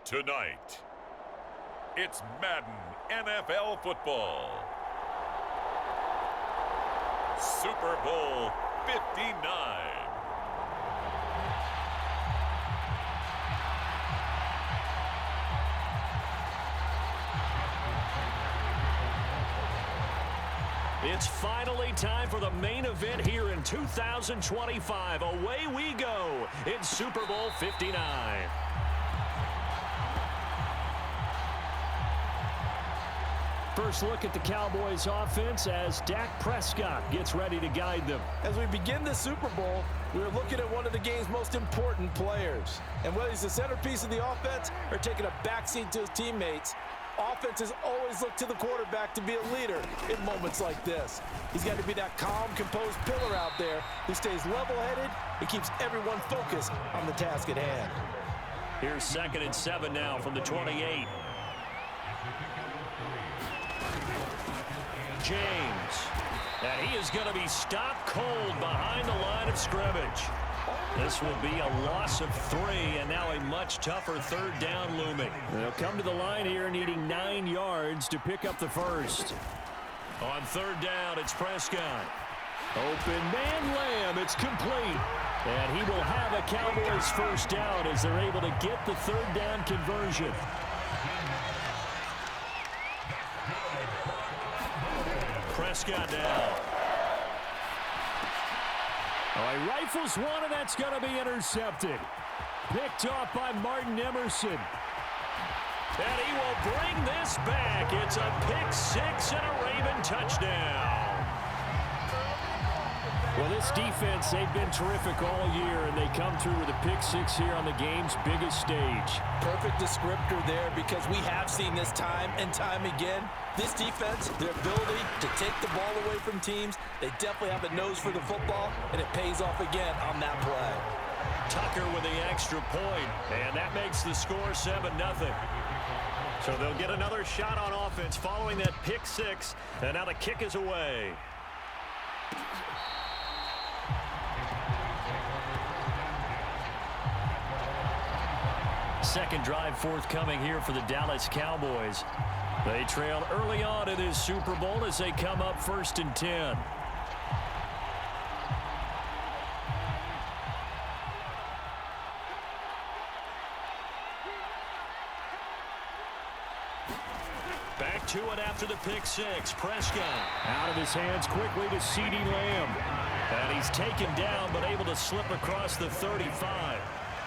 Tonight, it's Madden NFL Football. Super Bowl 59. It's finally time for the main event here in 2025. Away we go in Super Bowl 59. First look at the Cowboys offense as Dak Prescott gets ready to guide them. As we begin the Super Bowl, we're looking at one of the game's most important players. And whether he's the centerpiece of the offense or taking a backseat to his teammates, offenses always look to the quarterback to be a leader in moments like this. He's got to be that calm, composed pillar out there who stays level-headed and keeps everyone focused on the task at hand. Here's 2nd and 7 now from the 28. James. And he is going to be stopped cold behind the line of scrimmage. This will be a loss of 3, and now a much tougher 3rd down looming. They'll come to the line here needing 9 yards to pick up the first. On 3rd down, it's Prescott. Open man Lamb, it's complete. And he will have a Cowboys first down as they're able to get the 3rd down conversion. Prescott now. Oh, he rifles one, and that's going to be intercepted. Picked off by Martin Emerson. And he will bring this back. It's a pick 6 and a Raven touchdown. Well, this defense, they've been terrific all year, and they come through with a pick 6 here on the game's biggest stage. Perfect descriptor there, because we have seen this time and time again. This defense, their ability to take the ball away from teams, they definitely have a nose for the football, and it pays off again on that play. Tucker with the extra point, and that makes the score 7-0. So they'll get another shot on offense following that pick 6, and now the kick is away. Second drive forthcoming here for the Dallas Cowboys. They trailed early on in this Super Bowl as they come up 1st and 10. Back to it after the pick 6. Prescott out of his hands quickly to CeeDee Lamb. And he's taken down but able to slip across the 35.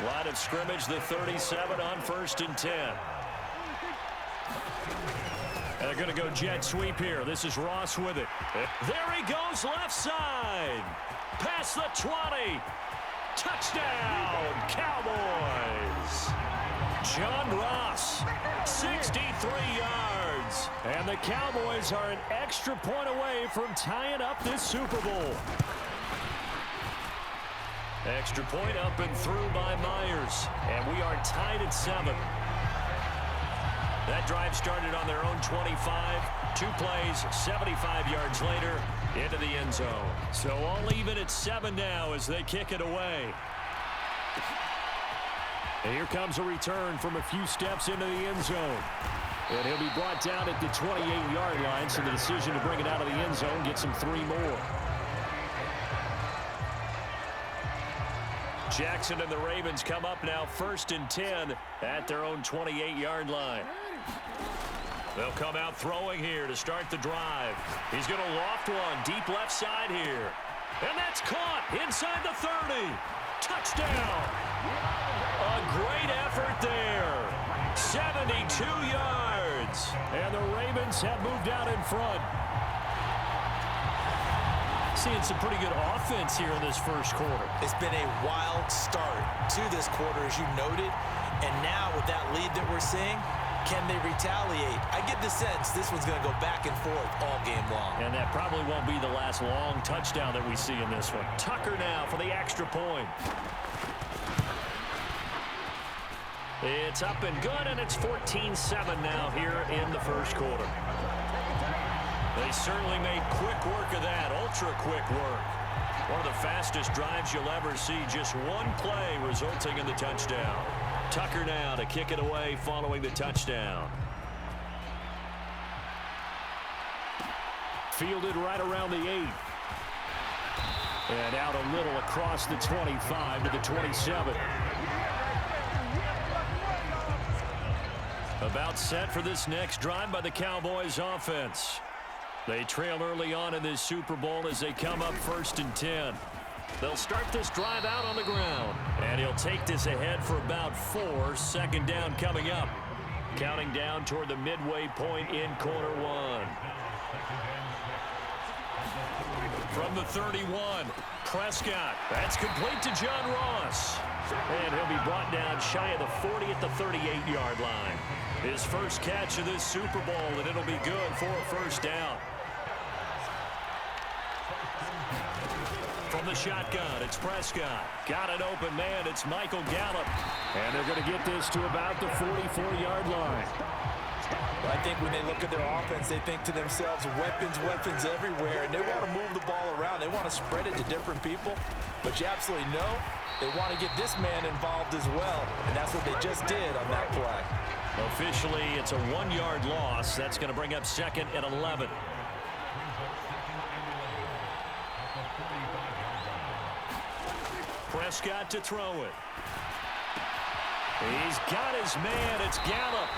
Line of scrimmage, the 37 on 1st and 10. And they're going to go jet sweep here. This is Ross with it. There he goes, left side. Past the 20. Touchdown, Cowboys. John Ross, 63 yards. And the Cowboys are an extra point away from tying up this Super Bowl. Extra point up and through by Myers. And we are tied at 7. That drive started on their own 25. 2 plays, 75 yards later, into the end zone. So all even at 7 now as they kick it away. And here comes a return from a few steps into the end zone. And he'll be brought down at the 28-yard line, so the decision to bring it out of the end zone gets him 3 more. Jackson and the Ravens come up now 1st and 10 at their own 28-yard line. They'll come out throwing here to start the drive. He's going to loft one deep left side here. And that's caught inside the 30. Touchdown. A great effort there. 72 yards. And the Ravens have moved out in front. Seeing some pretty good offense here in this first quarter. It's been a wild start to this quarter, as you noted. And now with that lead that we're seeing, can they retaliate? I get the sense this one's going to go back and forth all game long. And that probably won't be the last long touchdown that we see in this one. Tucker now for the extra point. It's up and good, and it's 14-7 now here in the first quarter. They certainly made quick work of that, ultra-quick work. One of the fastest drives you'll ever see, just one play resulting in the touchdown. Tucker now to kick it away following the touchdown. Fielded right around the 8. And out a little across the 25 to the 27. About set for this next drive by the Cowboys offense. They trail early on in this Super Bowl as they come up 1st and 10. They'll start this drive out on the ground. And he'll take this ahead for about 4. 2nd down coming up. Counting down toward the midway point in quarter 1. From the 31, Prescott. That's complete to John Ross. And he'll be brought down shy of the 40 at the 38-yard line. His first catch of this Super Bowl, and it'll be good for a 1st down. From the shotgun, it's Prescott. Got an open man, it's Michael Gallup. And they're going to get this to about the 44-yard line. I think when they look at their offense, they think to themselves, weapons, weapons everywhere, and they want to move the ball around. They want to spread it to different people, but you absolutely know they want to get this man involved as well, and that's what they just did on that play. Officially, it's a 1-yard loss. That's going to bring up 2nd and 11. Prescott to throw it. He's got his man. It's Gallup.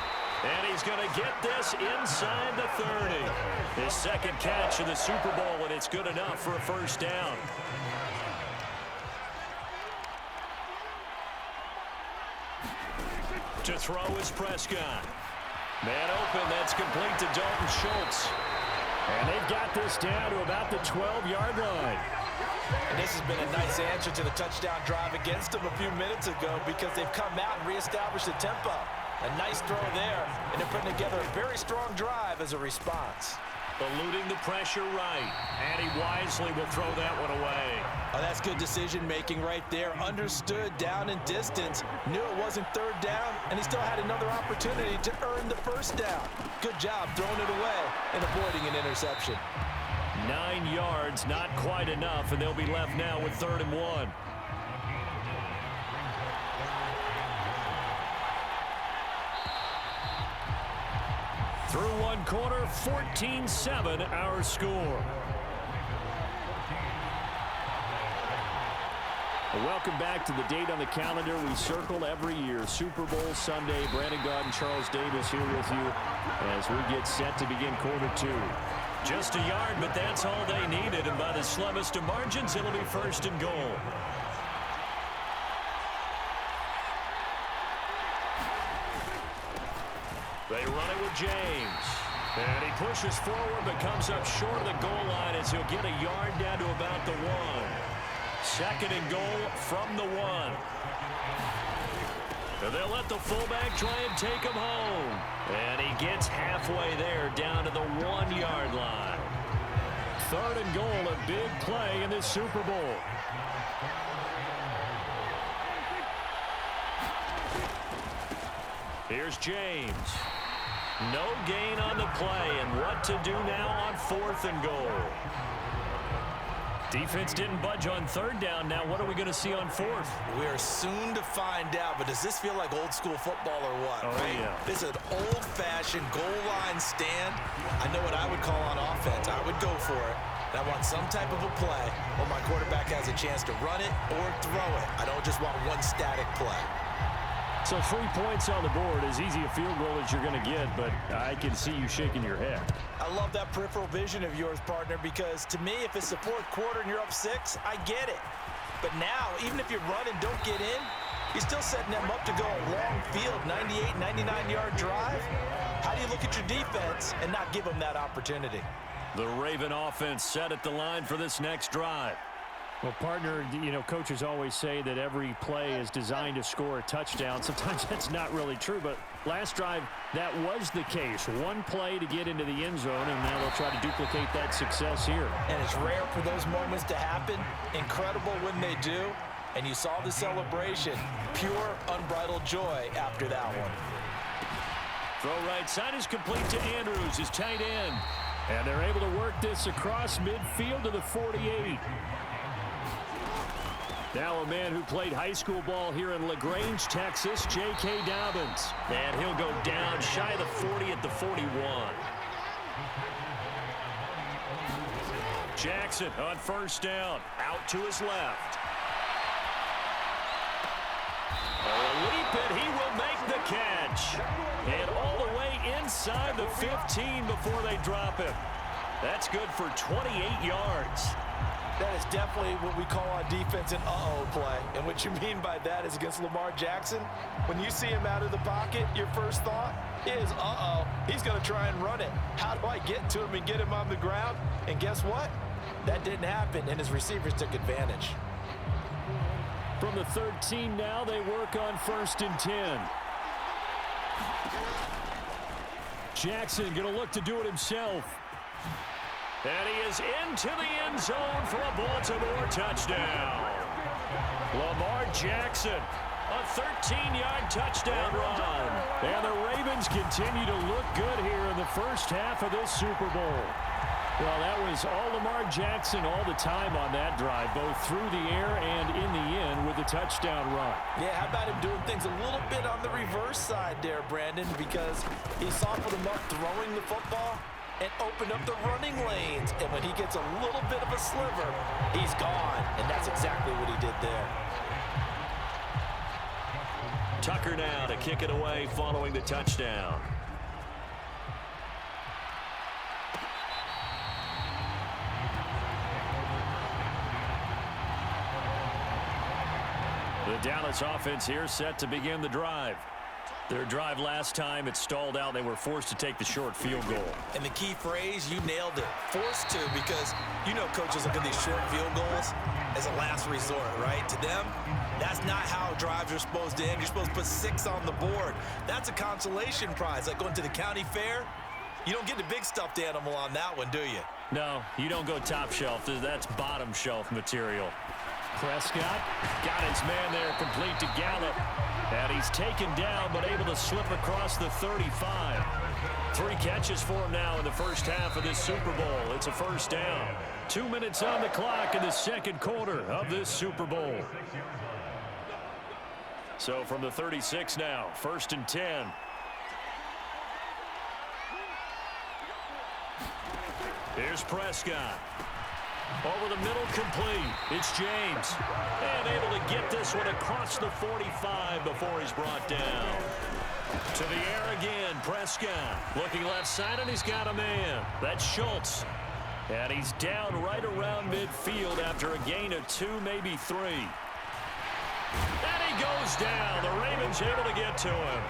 And he's going to get this inside the 30. His 2nd catch of the Super Bowl, and it's good enough for a 1st down. To throw is Prescott. Man open, that's complete to Dalton Schultz. And they've got this down to about the 12-yard line. And this has been a nice answer to the touchdown drive against them a few minutes ago because they've come out and reestablished the tempo. A nice throw there, and they're putting together a very strong drive as a response. Eluding the pressure right, and he wisely will throw that one away. Oh, that's good decision-making right there. Understood down and distance, knew it wasn't 3rd down, and he still had another opportunity to earn the 1st down. Good job throwing it away and avoiding an interception. 9 yards, not quite enough, and they'll be left now with 3rd and 1. Through 1 quarter, 14-7 our score. Welcome back to the date on the calendar we circle every year. Super Bowl Sunday. Brandon Gaudin and Charles Davis here with you as we get set to begin quarter 2. Just a yard, but that's all they needed. And by the slimmest of margins, it'll be 1st and goal. They run it with James. And he pushes forward but comes up short of the goal line as he'll get a yard down to about the 1. 2nd and goal from the 1. And they'll let the fullback try and take him home. And he gets halfway there down to the 1-yard line. 3rd and goal, a big play in this Super Bowl. Here's James. No gain on the play, and what to do now on 4th and goal. Defense didn't budge on 3rd down. Now what are we going to see on 4th? We are soon to find out, but does this feel like old school football or what? Oh, right? Yeah. This is an old-fashioned goal line stand. I know what I would call on offense. I would go for it. And I want some type of a play where my quarterback has a chance to run it or throw it. I don't just want one static play. So 3 points on the board, as easy a field goal as you're going to get, but I can see you shaking your head. I love that peripheral vision of yours, partner, because to me, if it's the 4th quarter and you're up 6, I get it. But now, even if you run and don't get in, you're still setting them up to go a long field, 98, 99-yard drive. How do you look at your defense and not give them that opportunity? The Raven offense set at the line for this next drive. Well, partner, you know, coaches always say that every play is designed to score a touchdown. Sometimes that's not really true, but last drive, that was the case. One play to get into the end zone, and now they'll try to duplicate that success here. And it's rare for those moments to happen. Incredible when they do. And you saw the celebration. Pure, unbridled joy after that one. Throw right side is complete to Andrews, his tight end. And they're able to work this across midfield to the 48. Now a man who played high school ball here in LaGrange, Texas, J.K. Dobbins. And he'll go down shy of the 40 at the 41. Jackson on first down, out to his left. A leap, and he will make the catch. And all the way inside the 15 before they drop him. That's good for 28 yards. That is definitely what we call on defense an uh-oh play. And what you mean by that is against Lamar Jackson, when you see him out of the pocket, your first thought is, uh-oh, he's going to try and run it. How do I get to him and get him on the ground? And guess what? That didn't happen, and his receivers took advantage. From the 13 now, they work on 1st and 10. Jackson going to look to do it himself. And he is into the end zone for a Baltimore touchdown. Lamar Jackson, a 13-yard touchdown run. And the Ravens continue to look good here in the first half of this Super Bowl. Well, that was all Lamar Jackson all the time on that drive, both through the air and in the end with the touchdown run. Yeah, how about him doing things a little bit on the reverse side there, Brandon, because he softened him up throwing the football and opened up the running lanes. And when he gets a little bit of a sliver, he's gone. And that's exactly what he did there. Tucker now to kick it away following the touchdown. The Dallas offense here set to begin the drive. Their drive last time, it stalled out. They were forced to take the short field goal. And the key phrase, you nailed it. Forced to, because you know coaches look at these short field goals as a last resort, right? To them, that's not how drives are supposed to end. You're supposed to put 6 on the board. That's a consolation prize. Like going to the county fair, you don't get the big stuffed animal on that one, do you? No, you don't go top shelf. That's bottom shelf material. Prescott got his man there, complete to Gallup. And he's taken down, but able to slip across the 35. 3 catches for him now in the first half of this Super Bowl. It's a first down. 2 minutes on the clock in the second quarter of this Super Bowl. So from the 36 now, 1st and 10. Here's Prescott. Over the middle, complete. It's James. And able to get this one across the 45 before he's brought down. To the air again, Prescott. Looking left side, and he's got a man. That's Schultz. And he's down right around midfield after a gain of 2, maybe 3. And he goes down. The Ravens able to get to him.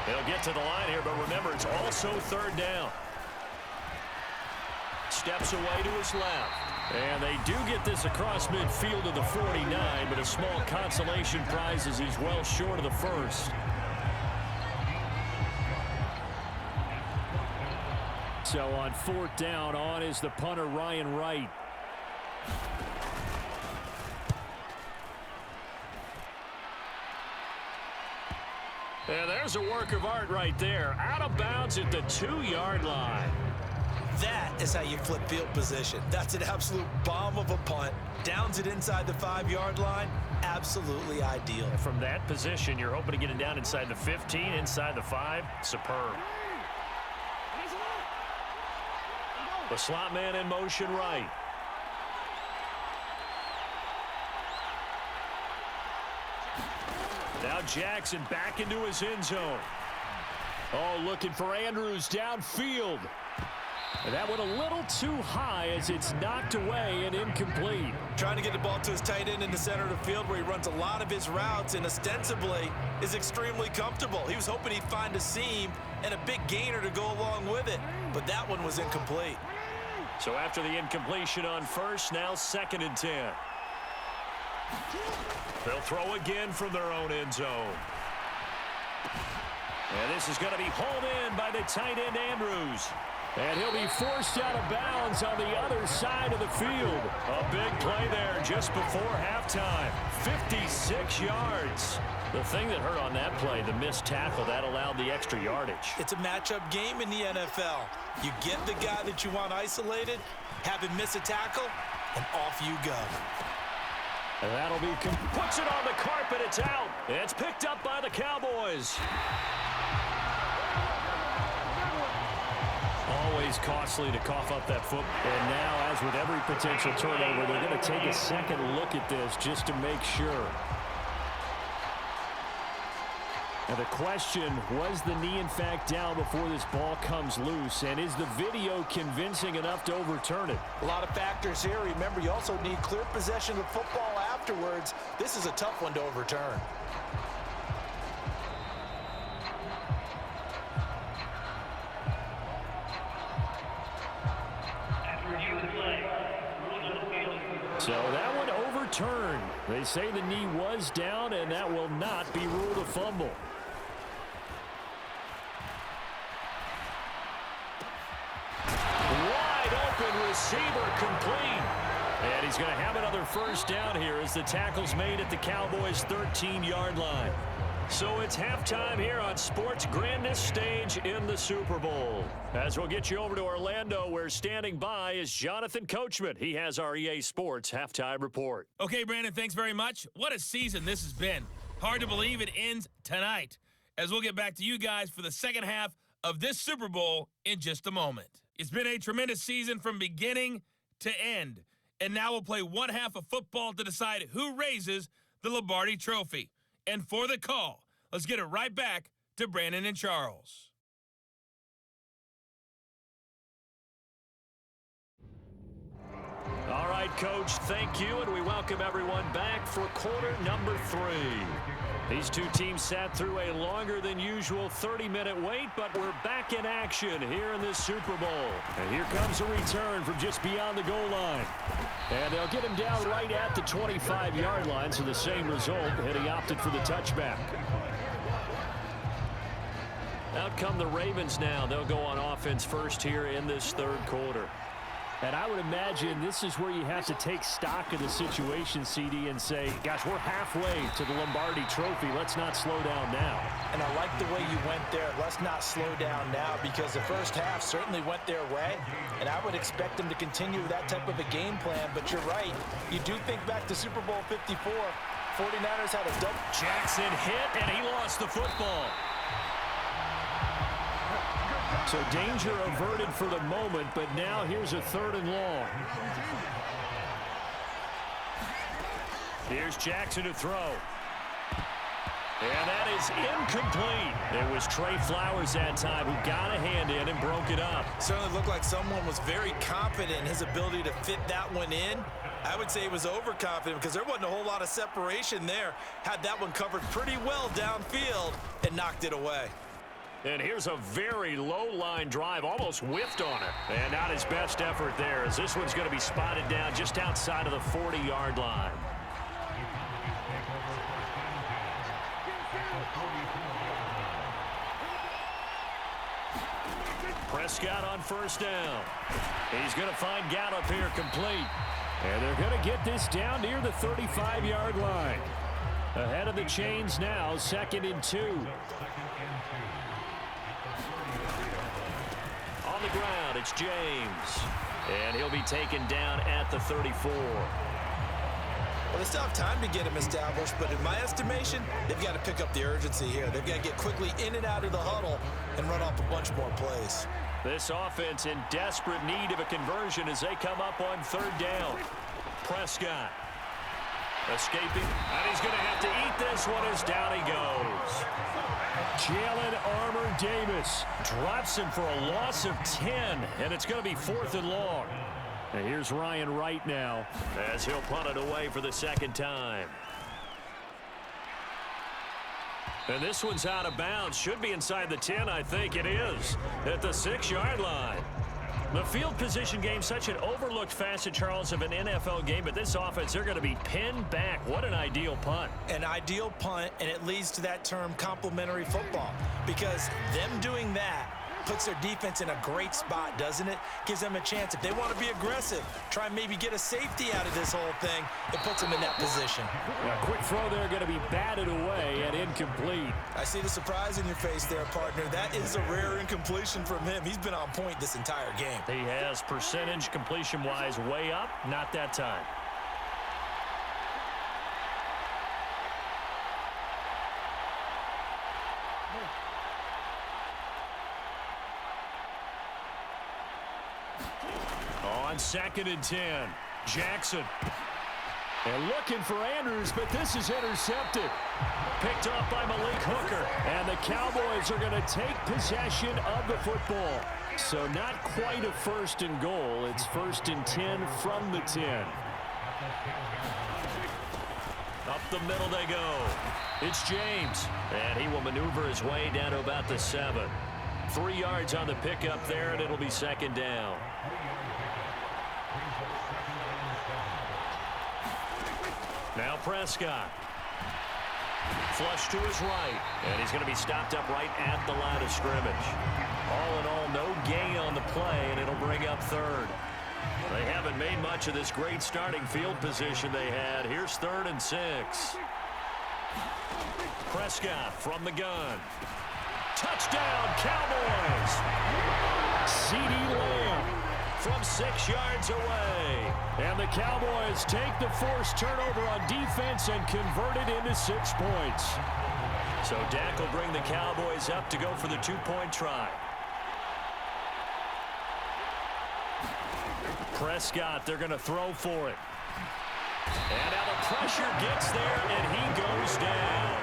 They'll get to the line here, but remember, it's also 3rd down. Steps away to his left. And they do get this across midfield to the 49, but a small consolation prize as he's well short of the first. So on 4th down, on is the punter, Ryan Wright. And there's a work of art right there. Out of bounds at the 2-yard line. That is how you flip field position. That's an absolute bomb of a punt. Downs it inside the 5-yard line. Absolutely ideal. From that position, you're hoping to get it down inside the 15, inside the 5. Superb. The slot man in motion right. Now Jackson back into his end zone. Oh, looking for Andrews downfield. And that went a little too high as it's knocked away and incomplete. Trying to get the ball to his tight end in the center of the field where he runs a lot of his routes and ostensibly is extremely comfortable. He was hoping he'd find a seam and a big gainer to go along with it, but that one was incomplete. So after the incompletion on first, now 2nd and 10. They'll throw again from their own end zone. And this is going to be hauled in by the tight end, Andrews. And he'll be forced out of bounds on the other side of the field. A big play there just before halftime. 56 yards. The thing that hurt on that play, the missed tackle, that allowed the extra yardage. It's a matchup game in the NFL. You get the guy that you want isolated, have him miss a tackle, and off you go. That'll be, puts it on the carpet, it's out. It's picked up by the Cowboys. Always costly to cough up that foot. And now, as with every potential turnover, they're going to take a second look at this just to make sure. And the question, was the knee in fact down before this ball comes loose? And is the video convincing enough to overturn it? A lot of factors here. Remember, you also need clear possession of football afterwards. This is a tough one to overturn. So that one overturned. They say the knee was down, and that will not be ruled a fumble. Wide open receiver, complete. And he's going to have another first down here as the tackle's made at the Cowboys' 13-yard line. So it's halftime here on sports' grandest stage in the Super Bowl. As we'll get you over to Orlando, where standing by is Jonathan Coachman. He has our EA Sports halftime report. Okay, Brandon, thanks very much. What a season this has been. Hard to believe it ends tonight, as we'll get back to you guys for the second half of this Super Bowl in just a moment. It's been a tremendous season from beginning to end, and now we'll play one half of football to decide who raises the Lombardi Trophy. And for the call, let's get it right back to Brandon and Charles. All right, Coach, thank you, and we welcome everyone back for quarter number 3. These two teams sat through a longer than usual 30-minute wait, but we're back in action here in this Super Bowl. And here comes a return from just beyond the goal line. And they'll get him down right at the 25-yard line, so the same result, and he opted for the touchback. Out come the Ravens now. They'll go on offense first here in this third quarter. And I would imagine this is where you have to take stock of the situation, CD, and say, gosh, we're halfway to the Lombardi Trophy. Let's not slow down now. And I like the way you went there. Let's not slow down now, because the first half certainly went their way. And I would expect them to continue that type of a game plan. But you're right. You do think back to Super Bowl 54. 49ers had a double. Jackson hit, and he lost the football. So danger averted for the moment, but now here's a 3rd and long. Here's Jackson to throw. And that is incomplete. It was Trey Flowers that time who got a hand in and broke it up. Certainly looked like someone was very confident in his ability to fit that one in. I would say he was overconfident because there wasn't a whole lot of separation there. Had that one covered pretty well downfield and knocked it away. And here's a very low line drive, almost whiffed on it. And not his best effort there, as this one's going to be spotted down just outside of the 40-yard line. Prescott on first down. He's going to find Gallup here complete. And they're going to get this down near the 35-yard line. Ahead of the chains now, 2nd and 2. On the ground, it's James. And he'll be taken down at the 34. Well, they still have time to get him established, but in my estimation, they've got to pick up the urgency here. They've got to get quickly in and out of the huddle and run off a bunch more plays. This offense in desperate need of a conversion as they come up on 3rd down. Prescott escaping, and he's going to have to eat this one as down he goes. Jalen Armour-Davis drops him for a loss of 10, and it's going to be 4th and long. And here's Ryan Wright now as he'll punt it away for the 2nd time. And this one's out of bounds. Should be inside the 10, I think it is, at the 6-yard line. The field position game, such an overlooked facet, Charles, of an NFL game, but this offense, they're going to be pinned back. What an ideal punt. An ideal punt, and it leads to that term complementary football, because them doing that puts their defense in a great spot, doesn't it? Gives them a chance. If they want to be aggressive, try and maybe get a safety out of this whole thing, it puts them in that position. A quick throw there going to be batted away and incomplete. I see the surprise in your face there, partner. That is a rare incompletion from him. He's been on point this entire game. He has percentage completion-wise way up, not that time. On 2nd and 10, Jackson. And looking for Andrews, but this is intercepted. Picked off by Malik Hooker. And the Cowboys are going to take possession of the football. So not quite a 1st and goal. It's 1st and 10 from the 10. Up the middle they go. It's James. And he will maneuver his way down to about the 7. 3 yards on the pickup there, and it'll be 2nd down. Now Prescott. Flush to his right. And he's going to be stopped up right at the line of scrimmage. All in all, no gain on the play, and it'll bring up 3rd. They haven't made much of this great starting field position they had. Here's 3rd and 6. Prescott from the gun. Touchdown, Cowboys! CeeDee Lamb from 6 yards away. And the Cowboys take the forced turnover on defense and convert it into 6 points. So Dak will bring the Cowboys up to go for the 2-point try. Prescott, they're going to throw for it. And now the pressure gets there, and he goes down.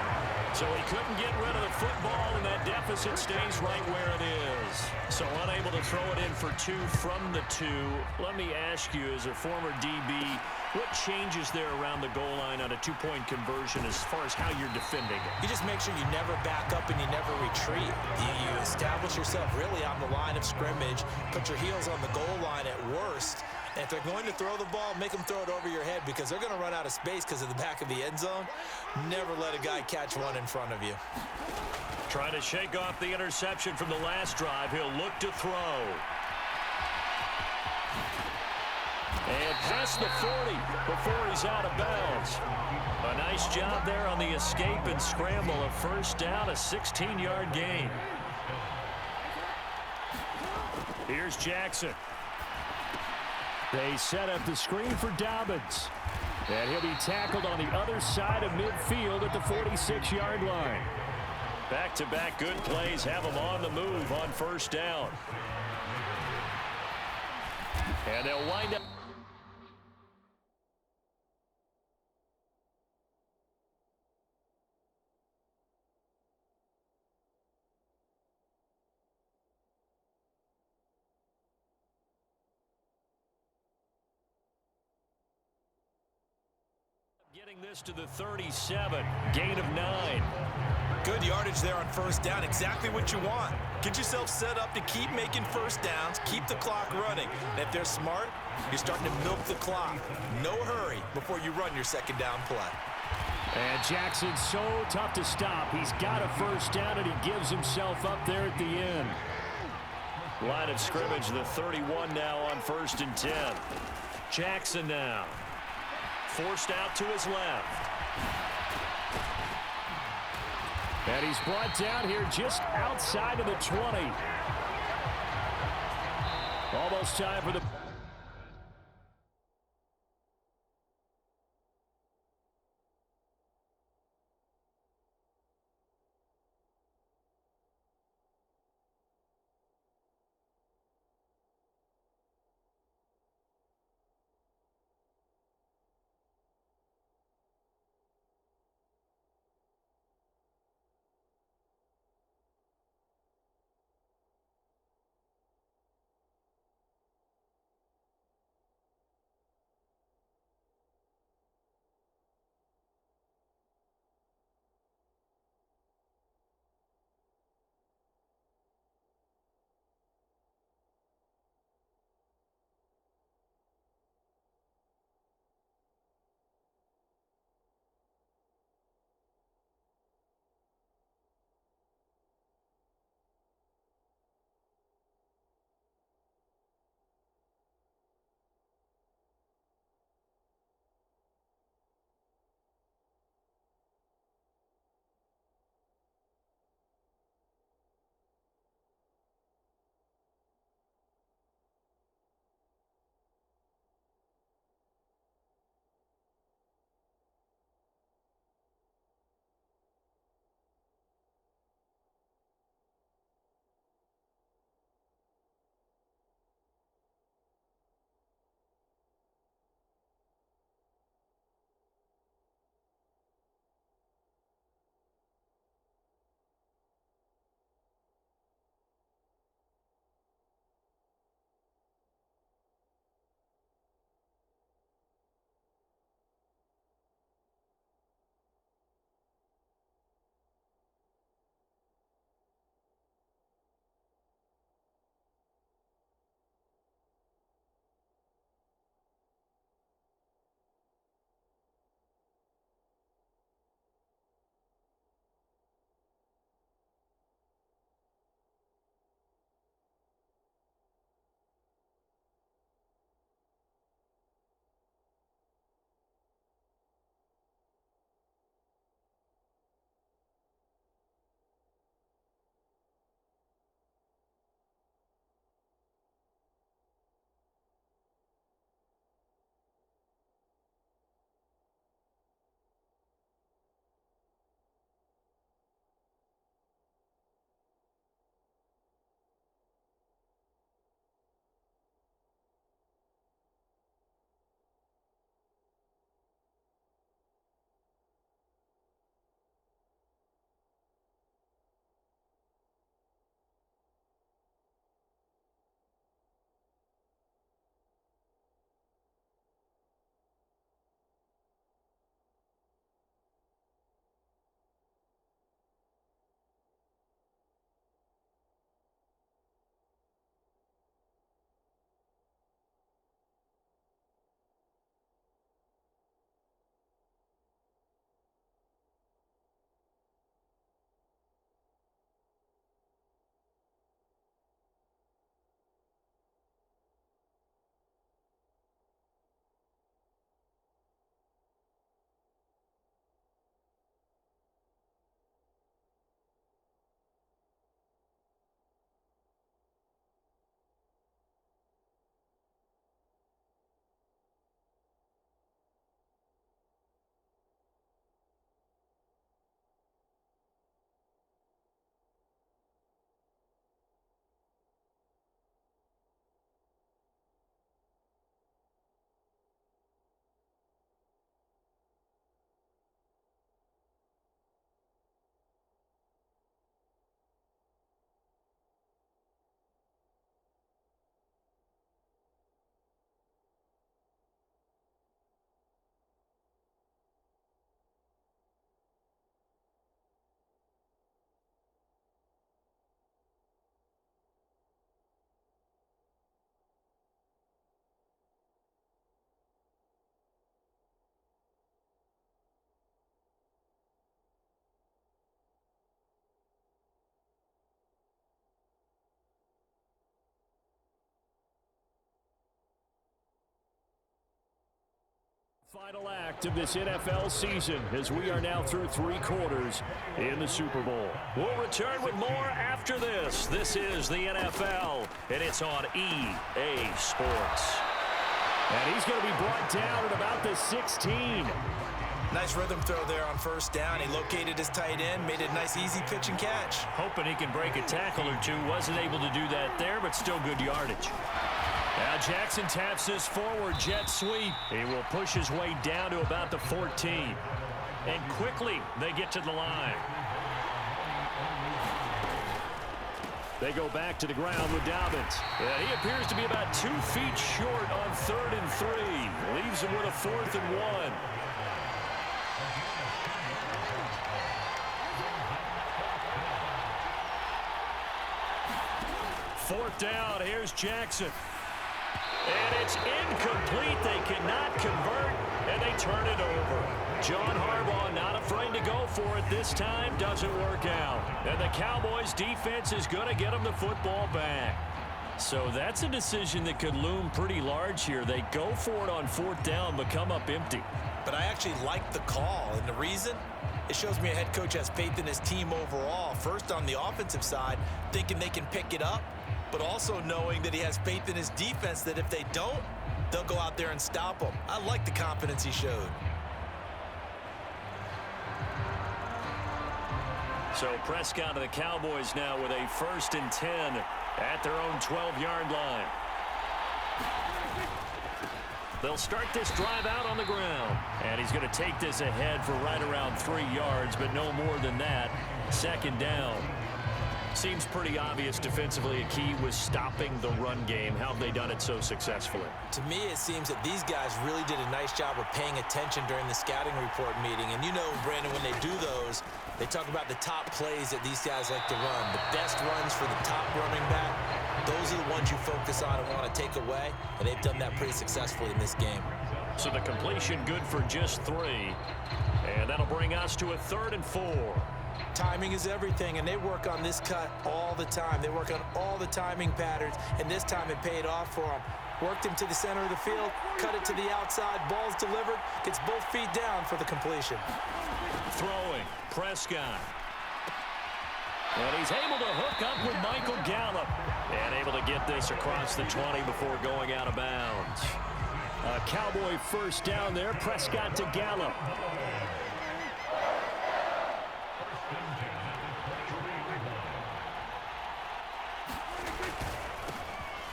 So he couldn't get rid of the football, and that deficit stays right where it is. So unable to throw it in for 2 from the 2. Let me ask you, as a former DB, what changes there around the goal line on a 2-point conversion as far as how you're defending it? You just make sure you never back up and you never retreat. You establish yourself really on the line of scrimmage, put your heels on the goal line at worst. And if they're going to throw the ball, make them throw it over your head because they're going to run out of space because of the back of the end zone. Never let a guy catch one in front of you. Trying to shake off the interception from the last drive. He'll look to throw. And past the 40 before he's out of bounds. A nice job there on the escape and scramble. A 1st down, a 16-yard gain. Here's Jackson. They set up the screen for Dobbins. And he'll be tackled on the other side of midfield at the 46-yard line. Back-to-back good plays have them on the move on 1st down. And they'll wind up. Getting this to the 37. Gain of 9. Good yardage there on 1st down. Exactly what you want. Get yourself set up to keep making 1st downs. Keep the clock running. And if they're smart, you're starting to milk the clock. No hurry before you run your 2nd down play. And Jackson's so tough to stop. He's got a 1st down, and he gives himself up there at the end. Line of scrimmage, the 31 now on 1st and 10. Jackson now. Forced out to his left. And he's brought down here just outside of the 20. Almost time for the... Final act of this NFL season as we are now through 3 quarters in the Super Bowl. We'll return with more after this. This is the NFL, and it's on EA Sports. And he's going to be brought down at about the 16. Nice rhythm throw there on first down. He located his tight end, made it a nice easy pitch and catch. Hoping he can break a tackle or two. Wasn't able to do that there, but still good yardage. Now Jackson taps this forward jet sweep. He will push his way down to about the 14. And quickly they get to the line. They go back to the ground with Dobbins. And he appears to be about 2 feet short on 3rd and 3. Leaves him with a 4th and 1. Fourth down, here's Jackson. And it's incomplete. They cannot convert, and they turn it over. John Harbaugh not afraid to go for it this time. Doesn't work out. And the Cowboys defense is going to get them the football back. So that's a decision that could loom pretty large here. They go for it on 4th down, but come up empty. But I actually like the call, and the reason? It shows me a head coach has faith in his team overall. First on the offensive side, thinking they can pick it up, but also knowing that he has faith in his defense that if they don't, they'll go out there and stop them. I like the confidence he showed. So Prescott and the Cowboys now with a 1st and 10 at their own 12-yard line. They'll start this drive out on the ground. And he's going to take this ahead for right around 3 yards, but no more than that. 2nd down. Seems pretty obvious defensively a key was stopping the run game. How have they done it so successfully? To me, it seems that these guys really did a nice job of paying attention during the scouting report meeting. And you know, Brandon, when they do those, they talk about the top plays that these guys like to run. The best runs for the top running back, those are the ones you focus on and want to take away. And they've done that pretty successfully in this game. So the completion good for just 3. And that'll bring us to a 3rd and 4. Timing is everything, and they work on this cut all the time. They work on all the timing patterns, and this time it paid off for them. Worked him to the center of the field, cut it to the outside, ball's delivered, gets both feet down for the completion. Throwing, Prescott. And he's able to hook up with Michael Gallup. And able to get this across the 20 before going out of bounds. A Cowboy 1st down there, Prescott to Gallup.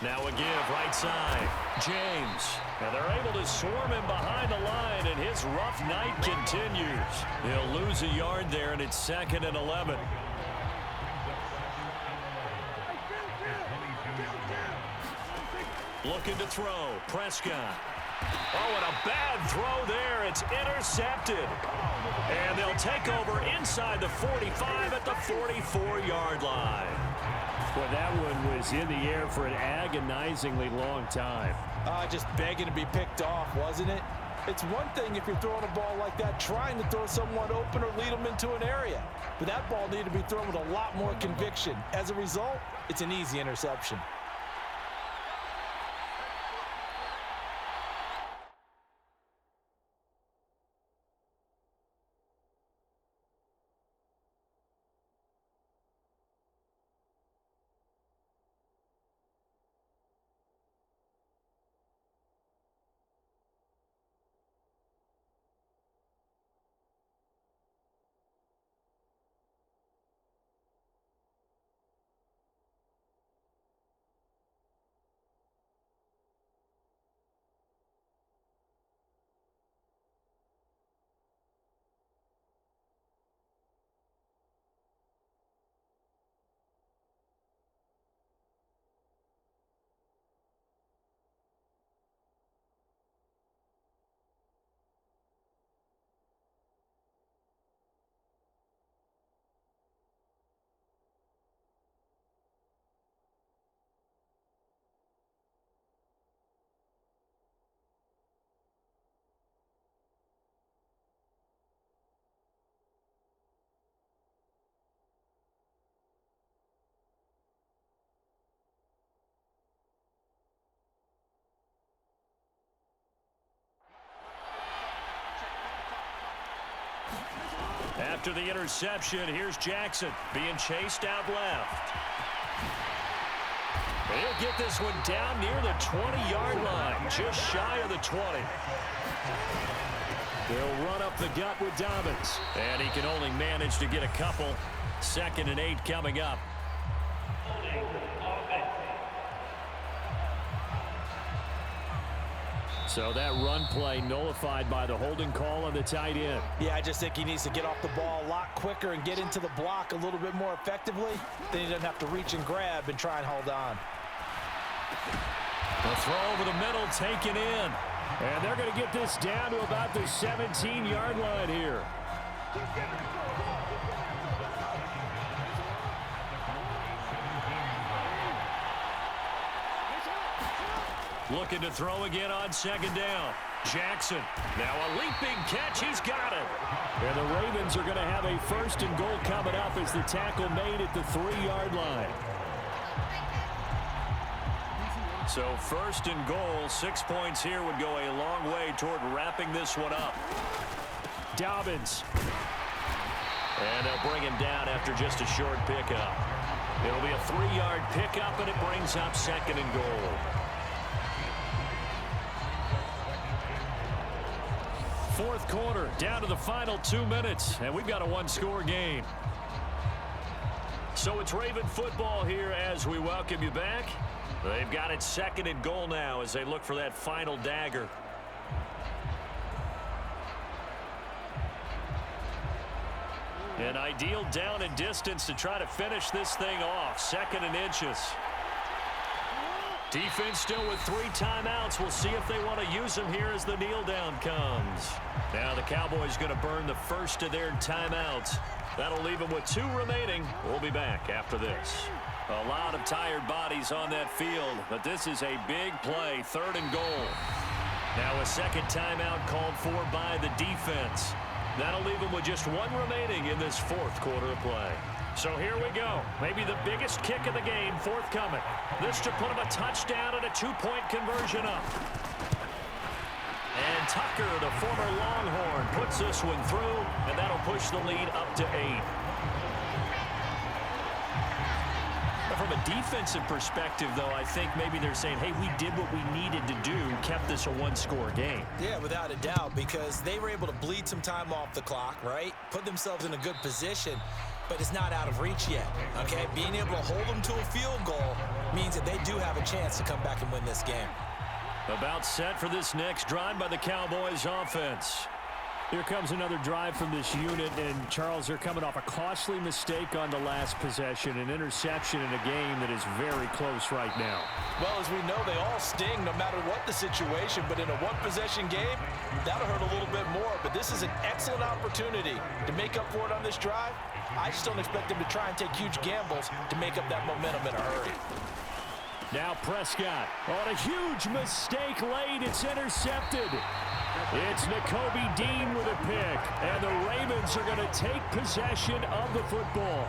Now a give, right side. James. And they're able to swarm him behind the line, and his rough night continues. He'll lose a yard there, and it's 2nd and 11. Looking to throw. Prescott. Oh, and a bad throw there. It's intercepted. And they'll take over inside the 45 at the 44-yard line. Well, that one was in the air for an agonizingly long time. Just begging to be picked off, wasn't it? It's one thing if you're throwing a ball like that, trying to throw someone open or lead them into an area. But that ball needed to be thrown with a lot more conviction. As a result, it's an easy interception. After the interception, here's Jackson being chased out left. He'll get this one down near the 20-yard line, just shy of the 20. They'll run up the gut with Dobbins. And he can only manage to get a couple. 2nd and 8 coming up. So that run play nullified by the holding call on the tight end. Yeah, I just think he needs to get off the ball a lot quicker and get into the block a little bit more effectively. Then he doesn't have to reach and grab and try and hold on. The throw over the middle taken in. And they're going to get this down to about the 17-yard line here. Looking to throw again on 2nd down. Jackson. Now a leaping catch. He's got it. And the Ravens are going to have a 1st and goal coming up as the tackle made at the 3-yard line. So 1st and goal, 6 points here would go a long way toward wrapping this one up. Dobbins. And they'll bring him down after just a short pickup. It'll be a 3-yard pickup, and it brings up 2nd and goal. 4th quarter, down to the final 2 minutes, and we've got a 1-score game. So it's Raven football here as we welcome you back. They've got it 2nd and goal now as they look for that final dagger. An ideal down and distance to try to finish this thing off. 2nd and inches. Defense still with 3 timeouts. We'll see if they want to use them here as the kneel down comes. Now the Cowboys going to burn the first of their timeouts. That'll leave them with 2 remaining. We'll be back after this. A lot of tired bodies on that field, but this is a big play. 3rd and goal. Now a 2nd timeout called for by the defense. That'll leave them with just 1 remaining in this 4th quarter of play. So here we go. Maybe the biggest kick of the game forthcoming. This to put them a touchdown and a 2-point conversion up. And Tucker, the former Longhorn, puts this one through, and that'll push the lead up to 8. From a defensive perspective, though, I think maybe they're saying, hey, we did what we needed to do, kept this a 1-score game. Yeah, without a doubt, because they were able to bleed some time off the clock, right? Put themselves in a good position, but it's not out of reach yet, okay? Being able to hold them to a field goal means that they do have a chance to come back and win this game. About set for this next drive by the Cowboys offense. Here comes another drive from this unit, and Charles, they're coming off a costly mistake on the last possession, an interception in a game that is very close right now. Well, as we know, they all sting no matter what the situation, but in a one-possession game, that'll hurt a little bit more. But this is an excellent opportunity to make up for it on this drive. I just don't expect them to try and take huge gambles to make up that momentum in a hurry. Now Prescott on a huge mistake late. It's intercepted. It's Nakobe Dean with a pick, and the Ravens are going to take possession of the football.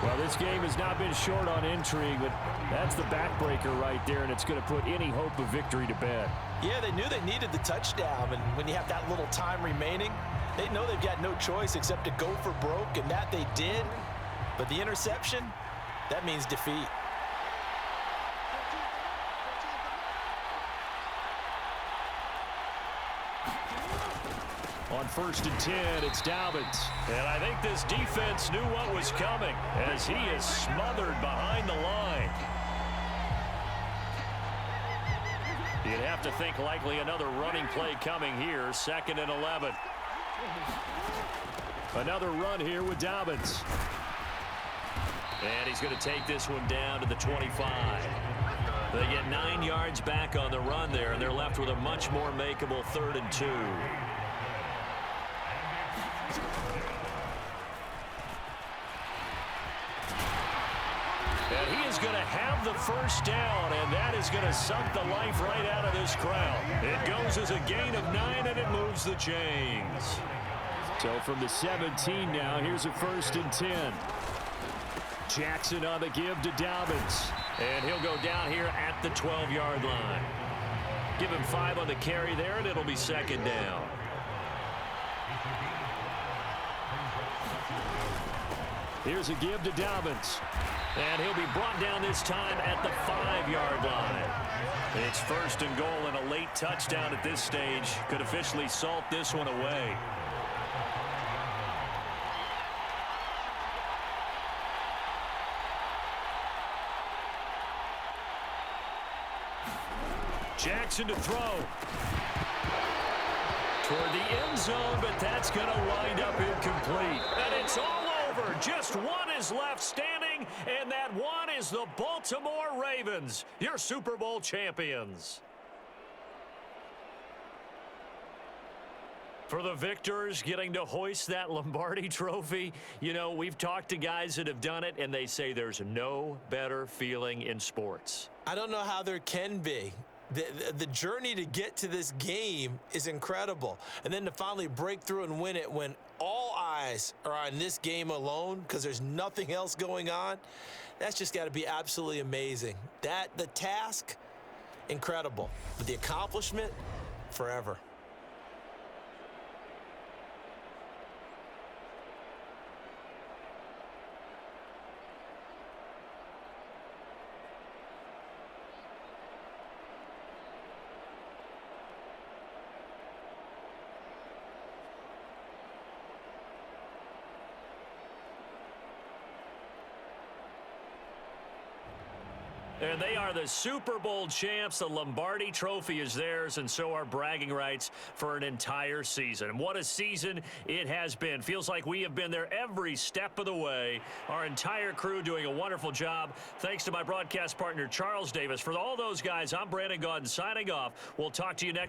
Well, this game has not been short on intrigue, but that's the backbreaker right there, and it's going to put any hope of victory to bed. Yeah, they knew they needed the touchdown, and when you have that little time remaining, they know they've got no choice except to go for broke, and that they did. But the interception, that means defeat. On 1st and 10, it's Dobbins. And I think this defense knew what was coming as he is smothered behind the line. You'd have to think likely another running play coming here. 2nd and 11. Another run here with Dobbins. And he's going to take this one down to the 25. They get 9 yards back on the run there, and they're left with a much more makeable 3rd and 2. And he is going to have the first down, and that is going to suck the life right out of this crowd. It goes as a gain of 9, and it moves the chains. So from the 17 now, here's a 1st and 10. Jackson on the give to Dobbins. And he'll go down here at the 12-yard line. Give him 5 on the carry there, and it'll be 2nd down. Here's a give to Dobbins. And he'll be brought down this time at the 5-yard line. It's 1st and goal, and a late touchdown at this stage could officially salt this one away. Jackson to throw. Toward the end zone, but that's going to wind up incomplete. And it's all over. Just one is left standing, and that one is the Baltimore Ravens, your Super Bowl champions. For the victors getting to hoist that Lombardi trophy, you know, we've talked to guys that have done it, and they say there's no better feeling in sports. I don't know how there can be. The journey to get to this game is incredible. And then to finally break through and win it when all eyes are on this game alone because there's nothing else going on, that's just got to be absolutely amazing. The task, incredible. But the accomplishment, forever. And they are the Super Bowl champs. The Lombardi trophy is theirs, and so are bragging rights for an entire season. What a season it has been. Feels like we have been there every step of the way. Our entire crew doing a wonderful job. Thanks to my broadcast partner, Charles Davis. For all those guys, I'm Brandon Gaudin signing off. We'll talk to you next.